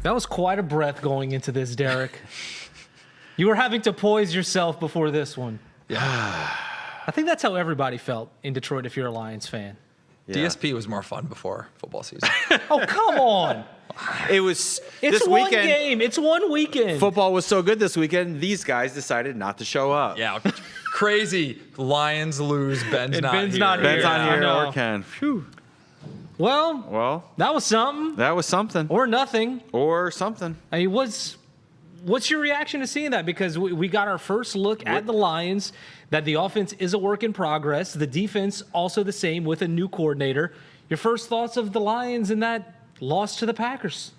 That was quite a breath going into this, Derek. You were having to poise yourself before this one. Yeah. I think that's how everybody felt in Detroit if you're a Lions fan. Yeah. DSP was more fun before football season. Oh, come on. It's this one weekend, game. It's one weekend. Football was so good this weekend, these guys decided not to show up. Yeah. Crazy. Lions lose. Ben's not here. Ben's not here or Ken. Phew. Well, that was something. That was something. Or nothing. Or something. I mean, what's your reaction to seeing that? Because we got our first look at the Lions, that the offense is a work in progress. The defense also the same with a new coordinator. Your first thoughts of the Lions in that loss to the Packers?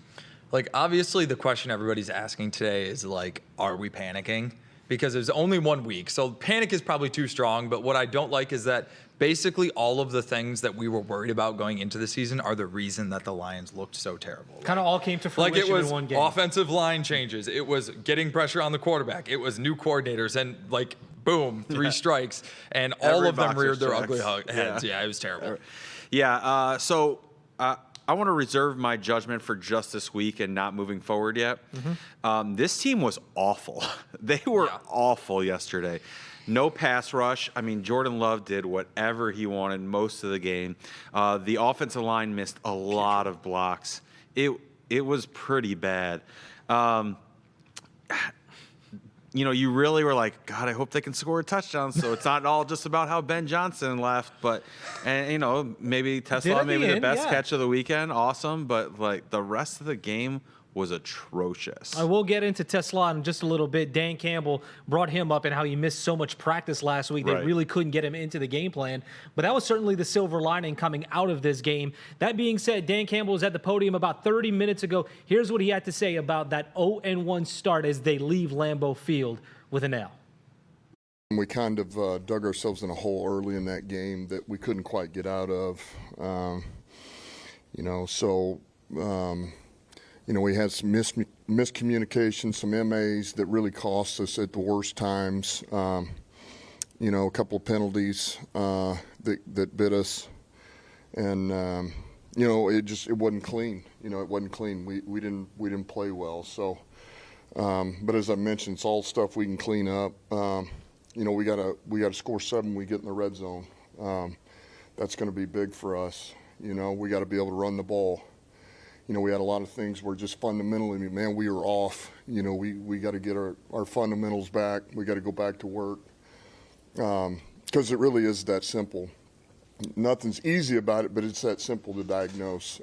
Like, obviously, the question everybody's asking today is, like, are we panicking? Because there's only 1 week. So panic is probably too strong. But what I don't like is that basically all of the things that we were worried about going into the season are the reason that the Lions looked so terrible. Kind of all came to fruition like it was in one game. Offensive line changes. It was getting pressure on the quarterback. It was new coordinators. And, like, boom, 3 strikes. And all of them reared their ugly heads. Yeah, it was terrible. Yeah, so I want to reserve my judgment for just this week and not moving forward yet. This team was awful. They were awful yesterday. No pass rush. I mean, Jordan Love did whatever he wanted most of the game. The offensive line missed a lot of blocks. It was pretty bad. You know, you really were like, God, I hope they can score a touchdown. So it's not all just about how Ben Johnson left, but, and you know, maybe Tesla, maybe the best catch of the weekend. Awesome. But like the rest of the game was atrocious. I will get into Tesla in just a little bit. Dan Campbell brought him up and how he missed so much practice last week. They really couldn't get him into the game plan. But that was certainly the silver lining coming out of this game. That being said, Dan Campbell was at the podium about 30 minutes ago. Here's what he had to say about that 0-1 start as they leave Lambeau Field with an L. We kind of dug ourselves in a hole early in that game that we couldn't quite get out of. We had some miscommunication, some MAs that really cost us at the worst times. A couple of penalties that bit us, and it wasn't clean. It wasn't clean. We didn't play well. So, but as I mentioned, it's all stuff we can clean up. We gotta score 7 when we get in the red zone. That's going to be big for us. We got to be able to run the ball. We had a lot of things where just fundamentally, man, we were off. We got to get our fundamentals back. We got to go back to work because it really is that simple. Nothing's easy about it, but it's that simple to diagnose.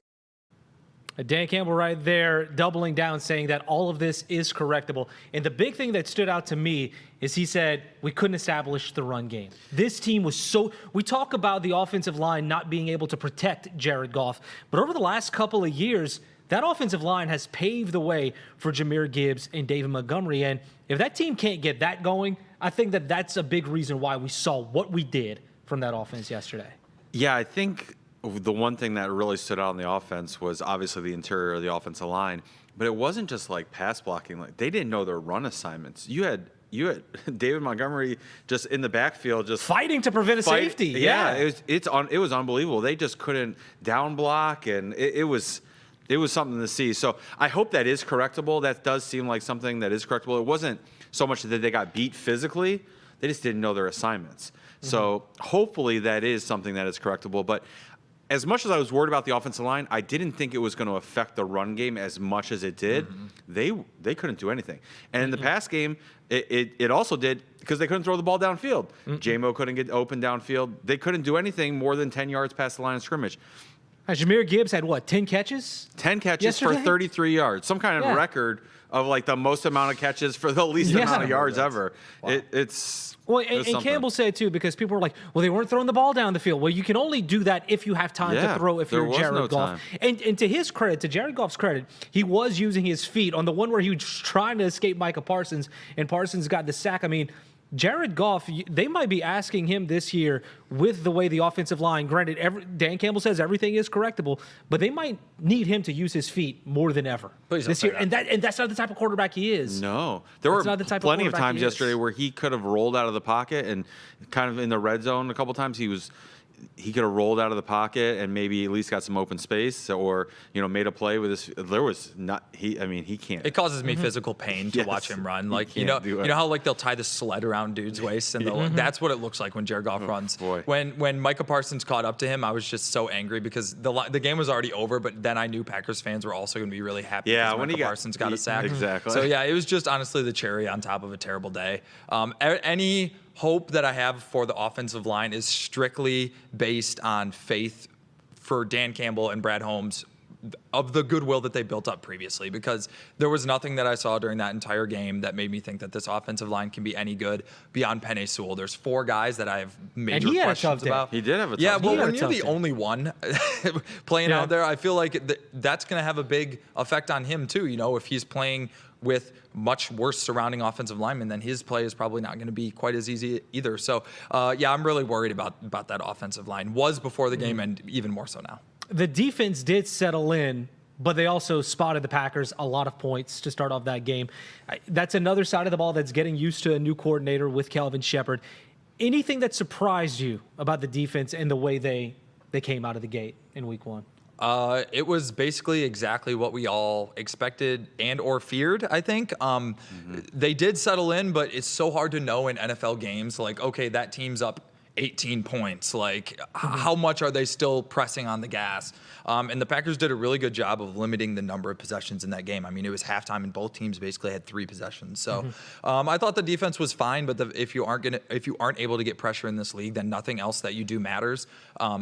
Dan Campbell right there doubling down, saying that all of this is correctable. And the big thing that stood out to me is he said we couldn't establish the run game. This team was we talk about the offensive line not being able to protect Jared Goff, but over the last couple of years, that offensive line has paved the way for Jahmyr Gibbs and David Montgomery. And if that team can't get that going, I think that that's a big reason why we saw what we did from that offense yesterday. Yeah, I think the one thing that really stood out on the offense was obviously the interior of the offensive line, but it wasn't just like pass blocking. Like they didn't know their run assignments. You had David Montgomery just in the backfield, just fighting to prevent a safety. Yeah, it was unbelievable. They just couldn't down block, and it was something to see. So I hope that is correctable. That does seem like something that is correctable. It wasn't so much that they got beat physically; they just didn't know their assignments. So hopefully that is something that is correctable. But as much as I was worried about the offensive line, I didn't think it was going to affect the run game as much as it did. They couldn't do anything. And in the pass game, it also did because they couldn't throw the ball downfield. J-Mo couldn't get open downfield. They couldn't do anything more than 10 yards past the line of scrimmage. Jahmyr Gibbs had, 10 catches? 10 catches yesterday? for 33 yards. Some kind of record of like the most amount of catches for the least amount of yards ever. Wow. And Campbell said, too, because people were like, well, they weren't throwing the ball down the field. Well, you can only do that if you have time to throw, if you're Jared Goff. And to his credit, to Jared Goff's credit, he was using his feet on the one where he was trying to escape Micah Parsons, and Parsons got the sack. I mean, Jared Goff, they might be asking him this year with the way the offensive line, granted, Dan Campbell says everything is correctable, but they might need him to use his feet more than ever this year. And that's not the type of quarterback he is. No. There were plenty of times yesterday where he could have rolled out of the pocket and kind of in the red zone a couple times. he could have rolled out of the pocket and maybe at least got some open space, or made a play with his. There was not he can't. It causes me physical pain to watch him run. Like you know how like they'll tie the sled around dude's waist, and that's what it looks like when Jared Goff runs. Boy. When Micah Parsons caught up to him, I was just so angry because the game was already over. But then I knew Packers fans were also going to be really happy. Yeah, when Micah Parsons got a sack. Exactly. So yeah, it was just honestly the cherry on top of a terrible day. Any hope that I have for the offensive line is strictly based on faith for Dan Campbell and Brad Holmes of the goodwill that they built up previously, because there was nothing that I saw during that entire game that made me think that this offensive line can be any good beyond Penei Sewell. There's 4 guys that I have major questions about. He did have a tough Yeah, day. well, when you're the only one playing out there, I feel like that's going to have a big effect on him too. If he's playing with much worse surrounding offensive linemen, then his play is probably not going to be quite as easy either. So, yeah, I'm really worried about that offensive line. Was before the game and even more so now. The defense did settle in, but they also spotted the Packers a lot of points to start off that game. That's another side of the ball that's getting used to a new coordinator with Calvin Shepard. Anything that surprised you about the defense and the way they came out of the gate in week 1? It was basically exactly what we all expected and or feared, I think. They did settle in, but it's so hard to know in NFL games. Like, okay, that team's up 18 points. Like, how much are they still pressing on the gas? And the Packers did a really good job of limiting the number of possessions in that game. I mean, it was halftime, and both teams basically had 3 possessions. So, I thought the defense was fine, but if you aren't able to get pressure in this league, then nothing else that you do matters.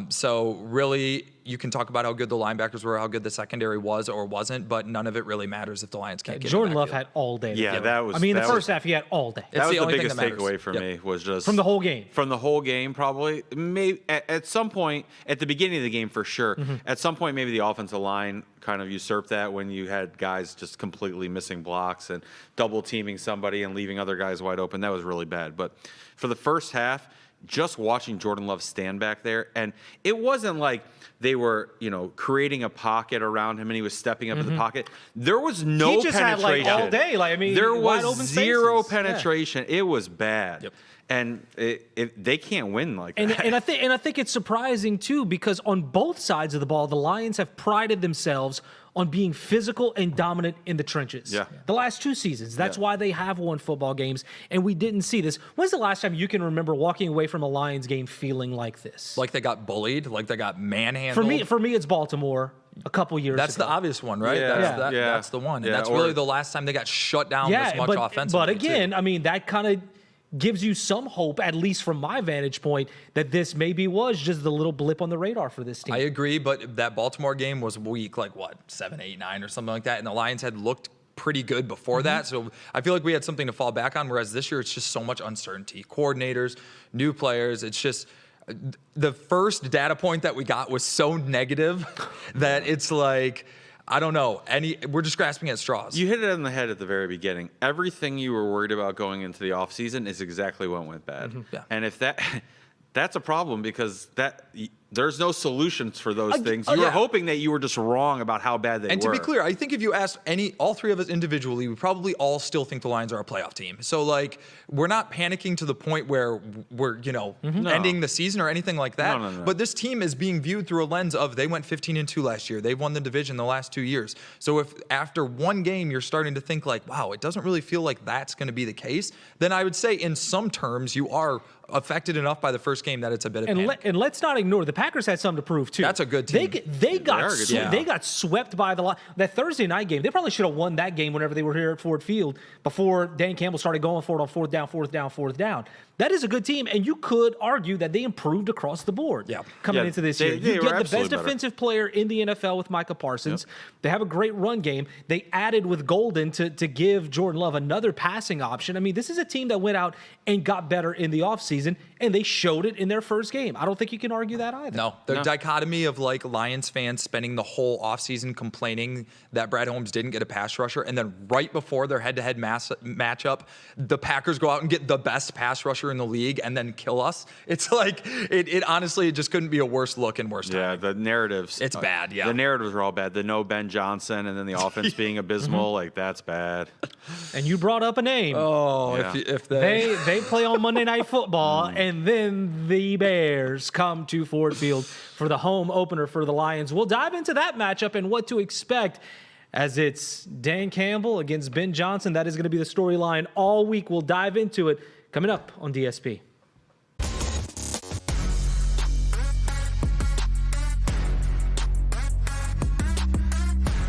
So, really, you can talk about how good the linebackers were, how good the secondary was or wasn't, but none of it really matters if the Lions can't get Jordan Love had all day. Yeah, that was. I mean, the first half he had all day. That was the only biggest takeaway for me was just from the whole game. From the whole game, probably. Maybe at some point at the beginning of the game for sure. At some point, maybe the offensive line kind of usurped that when you had guys just completely missing blocks and double teaming somebody and leaving other guys wide open. That was really bad. But for the first half, just watching Jordan Love stand back there, and it wasn't like they were, creating a pocket around him and he was stepping up in the pocket. There was no he just penetration. Had all day. There wide was open zero spaces. penetration. Yeah. It was bad. Yep. And they can't win like that. And I think it's surprising too, because on both sides of the ball, the Lions have prided themselves on being physical and dominant in the trenches. Yeah. The last 2 seasons. That's why they have won football games, and we didn't see this. When's the last time you can remember walking away from a Lions game feeling like this? Like they got bullied, like they got manhandled. For me, it's Baltimore a couple years That's ago. the obvious one, right? Yeah. That's the one. And Yeah, that's really the last time they got shut down this much offensively. But again, I mean, that kind of gives you some hope, at least from my vantage point, that this maybe was just the little blip on the radar for this team. I agree, but that Baltimore game was week 7, 8, 9 or something like that, and the Lions had looked pretty good before that. So I feel like we had something to fall back on, whereas this year it's just so much uncertainty. Coordinators, new players, it's just the first data point that we got was so negative that it's like, I don't know. We're just grasping at straws. You hit it on the head at the very beginning. Everything you were worried about going into the offseason is exactly what went bad. Yeah. And if that's a problem, because there's no solutions for those things. You were hoping that you were just wrong about how bad they were. And to be clear, I think if you asked all 3 of us individually, we probably all still think the Lions are a playoff team. So we're not panicking to the point where we're, ending the season or anything like that. No. But this team is being viewed through a lens of they went 15-2 last year. They've won the division the last 2 years. So if after one game you're starting to think wow, it doesn't really feel like that's going to be the case, then I would say in some terms you are affected enough by the first game that it's a bit of panic. And let's not ignore the Packers had something to prove too. That's a good team. They got swept by that Thursday night game. They probably should have won that game whenever they were here at Ford Field before Dan Campbell started going for it on fourth down. That is a good team, and you could argue that they improved across the board coming into this year. You get the best defensive player in the NFL with Micah Parsons. They have a great run game. They added with Golden to give Jordan Love another passing option. I mean, this is a team that went out and got better in the offseason, and they showed it in their first game. I don't think you can argue that either. either. No, the dichotomy of like Lions fans spending the whole offseason complaining that Brad Holmes didn't get a pass rusher, and then right before their head-to-head matchup, the Packers go out and get the best pass rusher in the league and then kill us. It's like it honestly, it just couldn't be a worse look and worse time. Yeah, the narratives. It's bad. Yeah, the narratives are all bad. The no Ben Johnson and then the offense being abysmal, like that's bad. And you brought up a name. Oh, Yeah. if they They play on Monday Night Football, and then the Bears come to Ford Field for the home opener for the Lions. We'll dive into that matchup and what to expect, as it's Dan Campbell against Ben Johnson. That is going to be the storyline all week. We'll dive into it coming up on DSP.